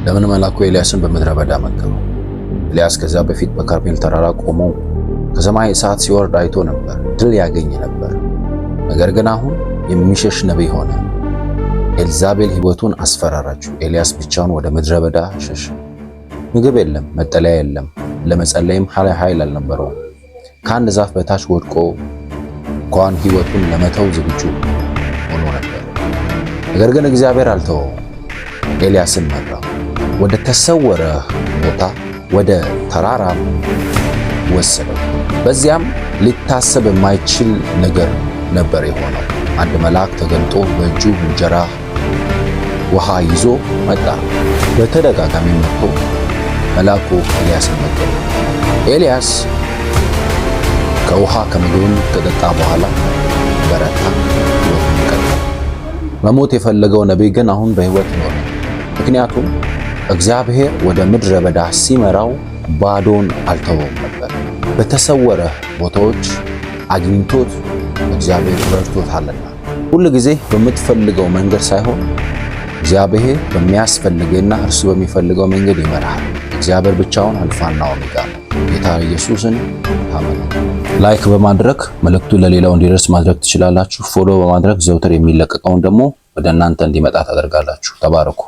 ለምን መልአኩ ኤልያስን በምድረ በዳ መገበው? ኤልያስ ከዛ በፊት በካርሜል ተራራ ቆሞ ከሰማይ እሳት ሲወርድ አይቶ ነበር፣ ድል ያገኝ ነበር። ነገር ግን አሁን የሚሸሽ ነቢይ ሆነ። ኤልዛቤል ሕይወቱን አስፈራራችው። ኤልያስ ብቻውን ወደ ምድረ በዳ ሸሸ። ምግብ የለም፣ መጠለያ የለም፣ ለመጸለይም ኃይል አልነበረውም። ከአንድ ዛፍ በታች ወድቆ እንኳን ሕይወቱን ለመተው ዝግጁ ሆኖ ነበር። ነገር ግን እግዚአብሔር አልተወውም። ኤልያስን መራው፣ ወደ ተሰወረ ቦታ ወደ ተራራ ወሰደው። በዚያም ሊታሰብ የማይችል ነገር ነበር የሆነው። አንድ መልአክ ተገልጦ በእጁ እንጀራ ውሃ ይዞ መጣ። በተደጋጋሚ መጥቶ መልአኩ ኤልያስን መገበው። ኤልያስ ከውሃ ከምግብም ከጠጣ በኋላ በረታ፣ ሕይወቱን ቀጠለ። መሞት የፈለገው ነቢይ ግን አሁን በሕይወት ኖረ። ምክንያቱም እግዚአብሔር ወደ ምድረ በዳ ሲመራው ባዶን አልተወውም ነበር። በተሰወረ ቦታዎች አግኝቶት እግዚአብሔር ረድቶታልና። ሁል ጊዜ በምትፈልገው መንገድ ሳይሆን እግዚአብሔር በሚያስፈልገና እርሱ በሚፈልገው መንገድ ይመራሃል። እግዚአብሔር ብቻውን አልፋና ኦሜጋ ነው። ጌታ ኢየሱስን ታመኑ። ላይክ በማድረግ መልእክቱ ለሌላው እንዲደርስ ማድረግ ትችላላችሁ። ፎሎ በማድረግ ዘውትር የሚለቀቀውን ደግሞ ወደ እናንተ እንዲመጣ ታደርጋላችሁ። ተባረኩ።